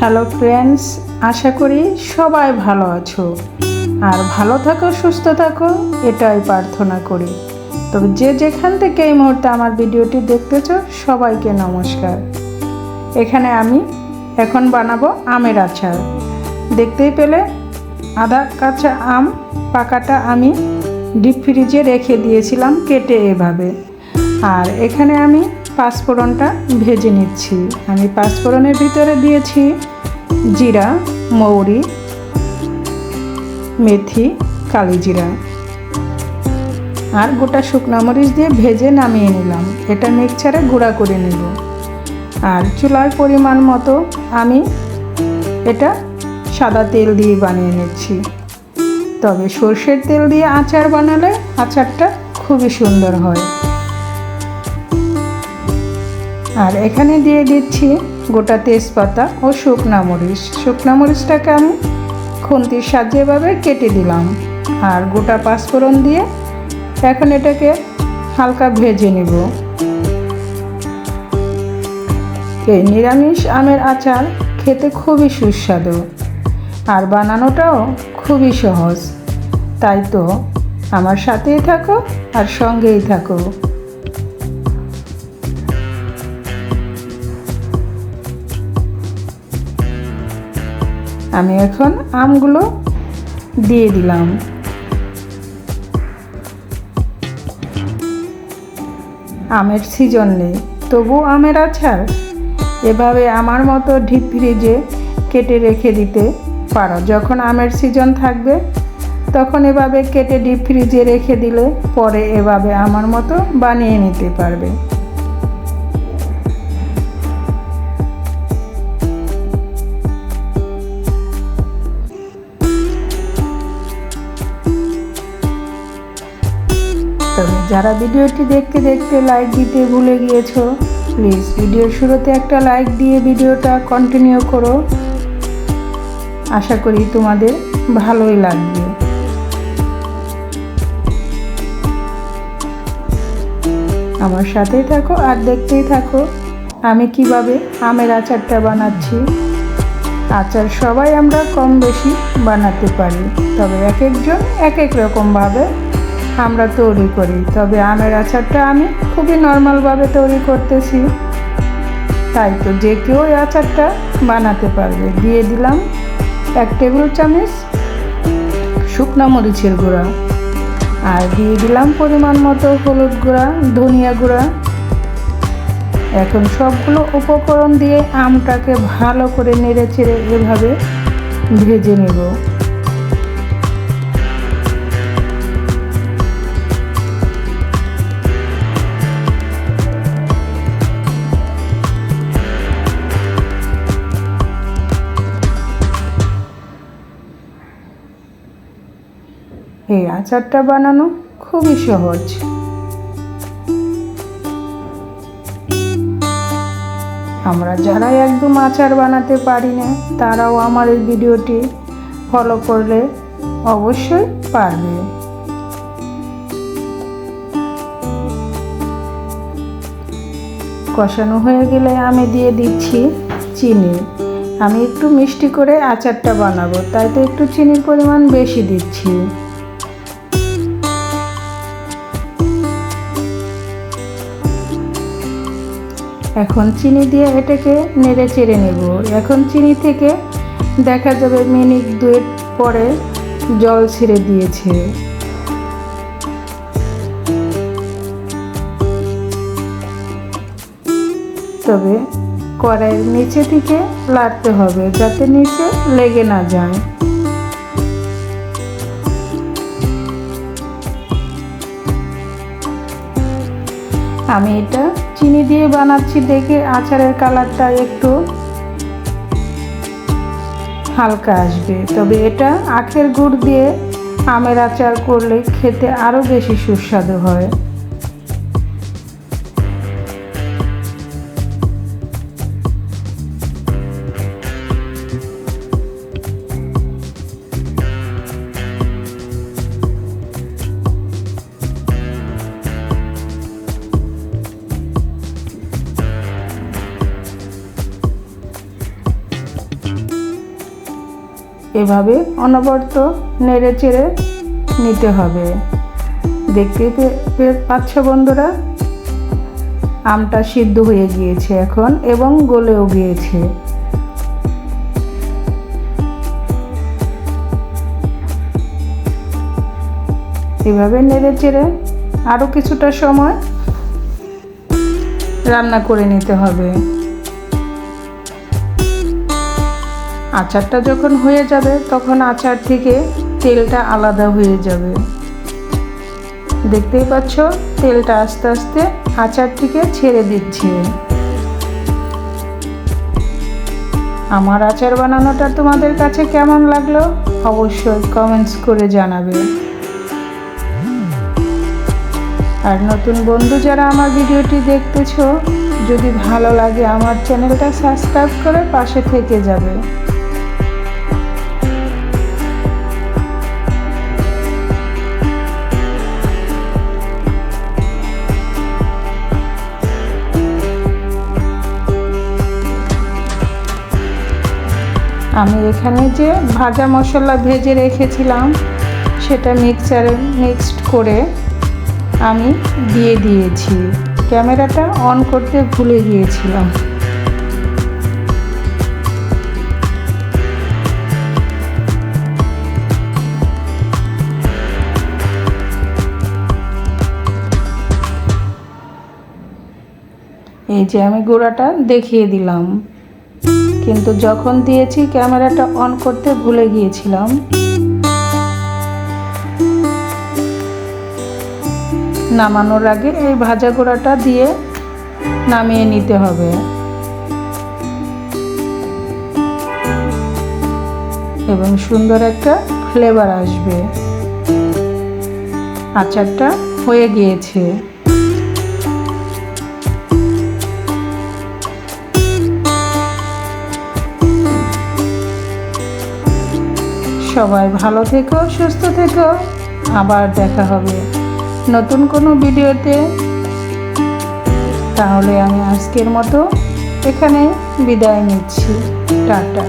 Hello friends, আশা করি সবাই ভালো আছো আর ভালো থাকো, সুস্থ থাকো, এটাই প্রার্থনা করি। তবে যে যেখান থেকে এই মুহূর্তে আমার ভিডিওটি দেখতেছো সবাইকে নমস্কার। এখানে আমি এখন বানাবো আমের আচার। দেখতেই পেলে আধা কাঁচা আম পাকাটা আমি ডিপ ফ্রিজে রেখে দিয়েছিলাম কেটে এভাবে। আর এখানে আমি পাঁচফোড়নটা ভেজে নিচ্ছি। আমি পাঁচফোড়নের ভিতরে দিয়েছি জিরা, মৌরি, মেথি, কালিজিরা আর গোটা শুকনো মরিচ দিয়ে ভেজে নামিয়ে নিলাম। এটা মিক্সচারে গুঁড়া করে নেব। আর চুলার পরিমাণ মতো আমি এটা সাদা তেল দিয়ে বানিয়ে নিচ্ছি। তবে সর্ষের তেল দিয়ে আচার বানালে আচারটা খুবই সুন্দর হয়। আর এখানে দিয়ে দিচ্ছি গোটা তেজপাতা ও শুকনা মরিচ। শুকনা মরিচটাকে আমি খুন্তির সাহায্যে এভাবে কেটে দিলাম। আর গোটা পাঁচফোড়ন দিয়ে এখন এটাকে হালকা ভেজে নেব। এই নিরামিষ আমের আচার খেতে খুবই সুস্বাদু আর বানানোটাও খুবই সহজ। তাই তো আমার সাথেই থাকো আর সঙ্গেই থাকো। আমি এখন আমগুলো দিয়ে দিলাম। আমের সিজন নেই, তবু আমের আচার এভাবে আমার মতো ডিপ ফ্রিজে কেটে রেখে দিতে পারো। যখন আমের সিজন থাকবে তখন এভাবে কেটে ডিপ ফ্রিজে রেখে দিলে পরে এভাবে আমার মতো বানিয়ে নিতে পারবে। তবে যারা ভিডিওটি দেখতে দেখতে লাইক দিতে ভুলে গিয়েছো, প্লিজ ভিডিওর শুরুতে একটা লাইক দিয়ে ভিডিওটা কন্টিনিউ করো। আশা করি তোমাদের ভালোই লাগবে। আমার সাথেই থাকো আর দেখতেই থাকো আমি কিভাবে আমের আচারটা বানাচ্ছি। আচার সবাই আমরা কম বেশি বানাতে পারি, তবে এক একজন এক এক রকমভাবে আমরা তৈরি করি। তবে আমের আচারটা আমি খুবই নর্মালভাবে তৈরি করতেছি। তাই তো যে কেউ এই আচারটা বানাতে পারবে। দিয়ে দিলাম 1 টেবিল চামচ শুকনো মরিচের গুঁড়া আর দিয়ে দিলাম পরিমাণ মতো হলুদ গুঁড়া, ধনিয়া গুঁড়া। এখন সবগুলো উপকরণ দিয়ে আমটাকে ভালো করে নেড়ে চেড়ে এভাবে ভেজে নেব। এই আচারটা বানানো খুবই সহজ। আমরা যারা একদম আচার বানাতে পারি না তারাও আমার এই ভিডিওটি ফলো করলে অবশ্যই পারবে। কষানো হয়ে গেলে আমি দিয়ে দিচ্ছি চিনি। আমি একটু মিষ্টি করে আচারটা বানাবো, তাই তো একটু চিনির পরিমাণ বেশি দিচ্ছি। এখন চিনি দিয়ে এটাকে নেড়ে চেড়ে নেব। এখন চিনি থেকে দেখা যাবে মিনিট 2 পরে জল ছেড়ে দিয়েছে। তবে কড়াইয়ের নিচে থেকে লাড়তে হবে যাতে নিচে লেগে না যায়। আমি এটা চিনি দিয়ে বানাচ্ছি দেখে আচারের কালারটা একটু হালকা আসবে। তবে এটা আখের গুড় দিয়ে আমের আচার করলে খেতে আরও বেশি সুস্বাদু হয়। এভাবে অনবরত নেড়ে চেড়ে নিতে হবে। দেখতেই পাচ্ছ বন্ধুরা, আমটা সিদ্ধ হয়ে গিয়েছে এখন এবং গলেও গিয়েছে। এভাবে নেড়ে চেড়ে আরও কিছুটা সময় রান্না করে নিতে হবে। আচারটা যখন হয়ে যাবে তখন আচার থেকে তেলটা আলাদা হয়ে যাবে। দেখতেই পাচ্ছ তেলটা আস্তে আস্তে আচার থেকে ছেড়ে দিচ্ছে। আমার আচার বানানোটা তোমাদের কাছে কেমন লাগলো অবশ্যই কমেন্টস করে জানাবে। আর নতুন বন্ধু যারা আমার ভিডিওটি দেখতেছো, যদি ভালো লাগে আমার চ্যানেলটা সাবস্ক্রাইব করে পাশে থেকে যাবে। আমি এখানে যে ভাজা মশলা ভেজে রেখেছিলাম সেটা মিক্সচারে মিক্সড করে আমি দিয়ে দিয়েছি। ক্যামেরাটা অন করতে ভুলে গিয়েছিলাম। এই যে আমি গুঁড়াটা দেখিয়ে দিলাম, কিন্তু যখন দিয়েছি ক্যামেরাটা অন করতে ভুলে গিয়েছিলাম। নামানোর আগে এই ভাজা গুঁড়াটা দিয়ে নামিয়ে নিতে হবে এবং সুন্দর একটা ফ্লেভার আসবে। আচারটা হয়ে গিয়েছে। সবাই ভালো থেকো, সুস্থ থেকো। আবার দেখা হবে নতুন কোনো ভিডিওতে। তাহলে আমি আজকের মতো এখানে বিদায় নিচ্ছি। টাটা।